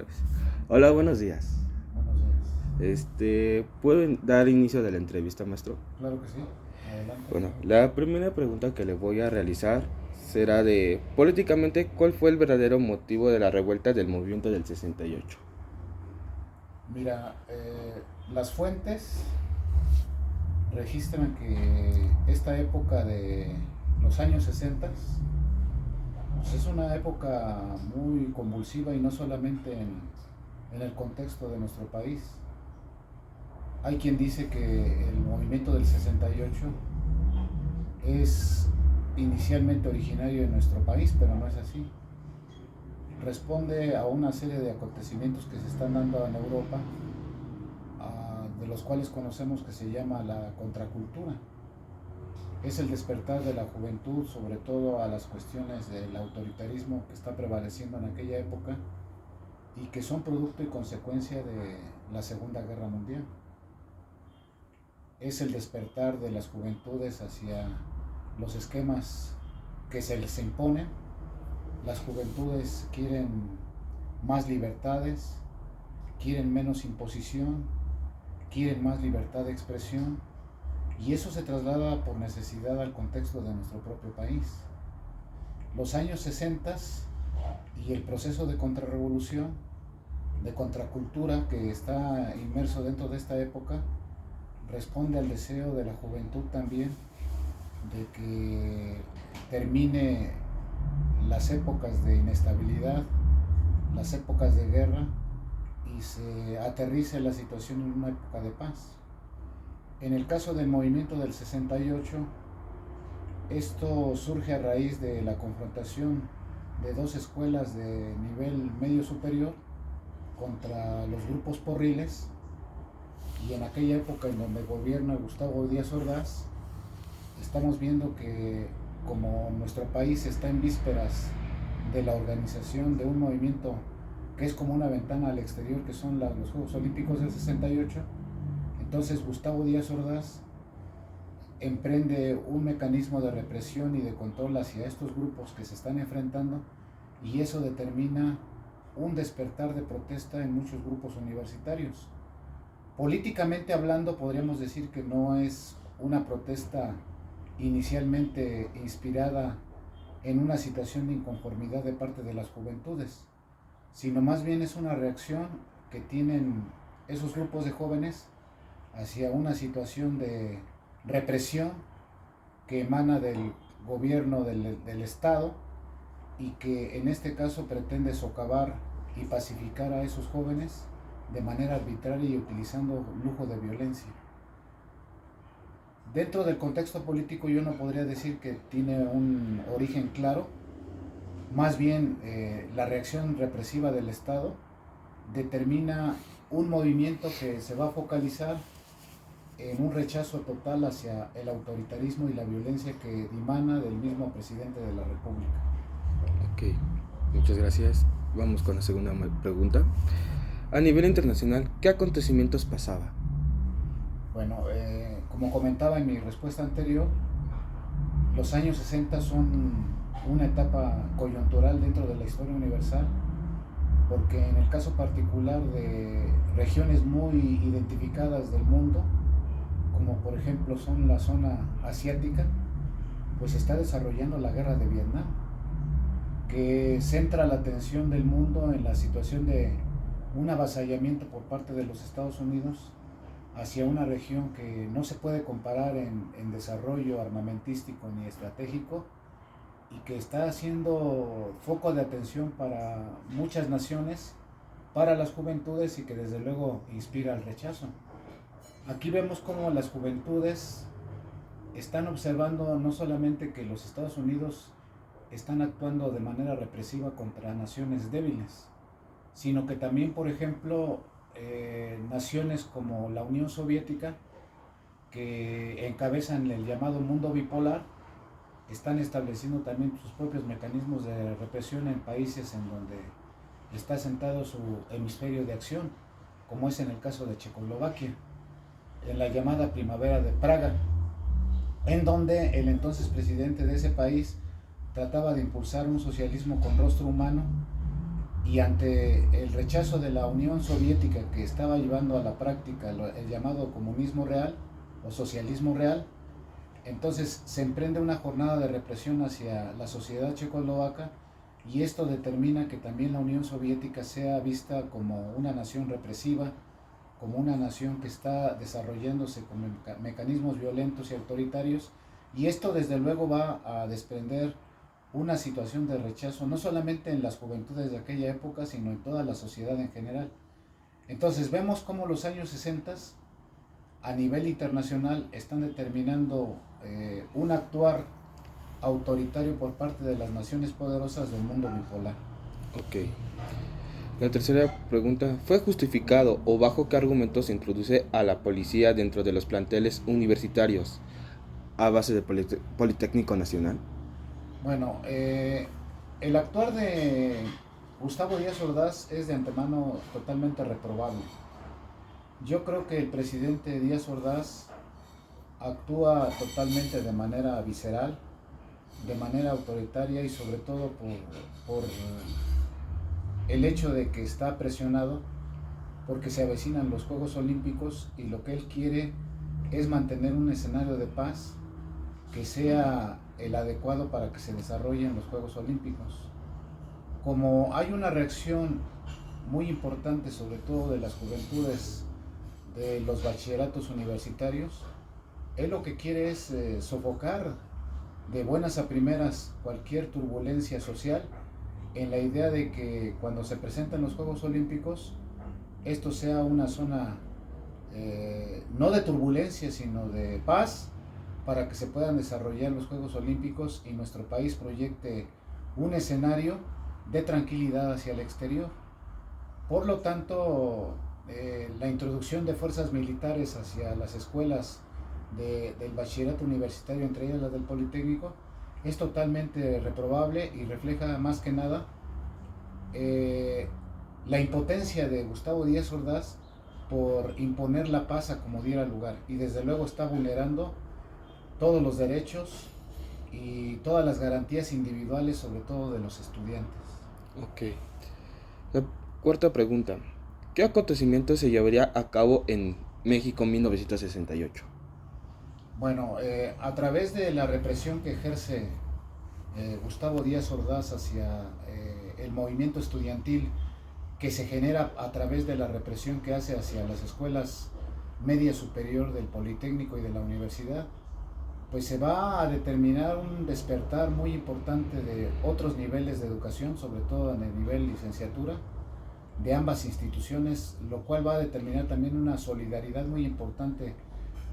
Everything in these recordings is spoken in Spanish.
otra vez. Hola, buenos días. Buenos días. ¿Puedo dar inicio de la entrevista, maestro? Claro que sí. Adelante. Bueno, la primera pregunta que le voy a realizar será de, políticamente, ¿cuál fue el verdadero motivo de la revuelta del movimiento del 68? Mira, las fuentes registran que esta época de los años 60 pues es una época muy convulsiva y no solamente en el contexto de nuestro país. Hay quien dice que el movimiento del 68 es inicialmente originario de nuestro país, pero no es así. Responde a una serie de acontecimientos que se están dando en Europa, de los cuales conocemos que se llama la contracultura. Es el despertar de la juventud, sobre todo a las cuestiones del autoritarismo que está prevaleciendo en aquella época y que son producto y consecuencia de la Segunda Guerra Mundial. Es el despertar de las juventudes hacia los esquemas que se les imponen. Las juventudes quieren más libertades, quieren menos imposición, quieren más libertad de expresión, y eso se traslada por necesidad al contexto de nuestro propio país. Los años 60 y el proceso de contrarrevolución, de contracultura que está inmerso dentro de esta época, responde al deseo de la juventud también de que termine las épocas de inestabilidad, las épocas de guerra, y se aterrice la situación en una época de paz. En el caso del movimiento del 68, esto surge a raíz de la confrontación de dos escuelas de nivel medio superior contra los grupos porriles, y en aquella época en donde gobierna Gustavo Díaz Ordaz, estamos viendo que como nuestro país está en vísperas de la organización de un movimiento que es como una ventana al exterior, que son los Juegos Olímpicos del 68, entonces Gustavo Díaz Ordaz emprende un mecanismo de represión y de control hacia estos grupos que se están enfrentando, y eso determina un despertar de protesta en muchos grupos universitarios. Políticamente hablando, podríamos decir que no es una protesta inicialmente inspirada en una situación de inconformidad de parte de las juventudes, sino más bien es una reacción que tienen esos grupos de jóvenes hacia una situación de represión que emana del gobierno del Estado, y que en este caso pretende socavar y pacificar a esos jóvenes de manera arbitraria y utilizando lujo de violencia. Dentro del contexto político yo no podría decir que tiene un origen claro, más bien la reacción represiva del Estado determina un movimiento que se va a focalizar en un rechazo total hacia el autoritarismo y la violencia que dimana del mismo presidente de la República. Ok, muchas gracias. Vamos con la segunda pregunta. A nivel internacional, ¿qué acontecimientos pasaba? Bueno, como comentaba en mi respuesta anterior, los años 60 son una etapa coyuntural dentro de la historia universal, porque en el caso particular de regiones muy identificadas del mundo, como por ejemplo son la zona asiática, pues se está desarrollando la guerra de Vietnam, que centra la atención del mundo en la situación de un avasallamiento por parte de los Estados Unidos hacia una región que no se puede comparar en desarrollo armamentístico ni estratégico, y que está haciendo foco de atención para muchas naciones, para las juventudes, y que desde luego inspira el rechazo. Aquí vemos cómo las juventudes están observando no solamente que los Estados Unidos están actuando de manera represiva contra naciones débiles, sino que también, por ejemplo, naciones como la Unión Soviética, que encabezan el llamado mundo bipolar, están estableciendo también sus propios mecanismos de represión en países en donde está sentado su hemisferio de acción, como es en el caso de Checoslovaquia, en la llamada Primavera de Praga, en donde el entonces presidente de ese país trataba de impulsar un socialismo con rostro humano, y ante el rechazo de la Unión Soviética que estaba llevando a la práctica el llamado comunismo real o socialismo real, entonces se emprende una jornada de represión hacia la sociedad checoslovaca, y esto determina que también la Unión Soviética sea vista como una nación represiva, como una nación que está desarrollándose con mecanismos violentos y autoritarios, y esto desde luego va a desprender una situación de rechazo no solamente en las juventudes de aquella época, sino en toda la sociedad en general. Entonces vemos cómo los años 60 a nivel internacional están determinando un actuar autoritario por parte de las naciones poderosas del mundo bipolar. Ok. La tercera pregunta, ¿fue justificado o bajo qué argumentos se introduce a la policía dentro de los planteles universitarios a base de Politécnico Nacional? Bueno, el actuar de Gustavo Díaz Ordaz es de antemano totalmente reprobable. Yo creo que el presidente Díaz Ordaz actúa totalmente de manera visceral, de manera autoritaria, y sobre todo por el hecho de que está presionado porque se avecinan los Juegos Olímpicos, y lo que él quiere es mantener un escenario de paz que sea el adecuado para que se desarrollen los Juegos Olímpicos. Como hay una reacción muy importante, sobre todo de las juventudes de los bachilleratos universitarios, él lo que quiere es sofocar de buenas a primeras cualquier turbulencia social, en la idea de que cuando se presentan los Juegos Olímpicos, esto sea una zona no de turbulencia, sino de paz, para que se puedan desarrollar los Juegos Olímpicos y nuestro país proyecte un escenario de tranquilidad hacia el exterior. Por lo tanto, la introducción de fuerzas militares hacia las escuelas del bachillerato universitario, entre ellas las del Politécnico, es totalmente reprobable y refleja más que nada la impotencia de Gustavo Díaz Ordaz por imponer la paz a como diera lugar, y desde luego está vulnerando todos los derechos y todas las garantías individuales, sobre todo de los estudiantes. Ok. La cuarta pregunta, ¿qué acontecimiento se llevaría a cabo en México en 1968? Bueno, a través de la represión que ejerce Gustavo Díaz Ordaz hacia el movimiento estudiantil, que se genera a través de la represión que hace hacia las escuelas media superior del Politécnico y de la universidad, pues se va a determinar un despertar muy importante de otros niveles de educación, sobre todo en el nivel licenciatura, de ambas instituciones, lo cual va a determinar también una solidaridad muy importante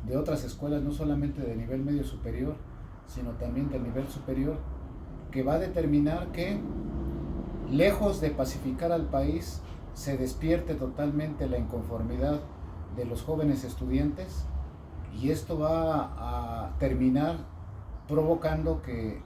de otras escuelas, no solamente de nivel medio superior, sino también del nivel superior, que va a determinar que, lejos de pacificar al país, se despierte totalmente la inconformidad de los jóvenes estudiantes, y esto va a terminar provocando que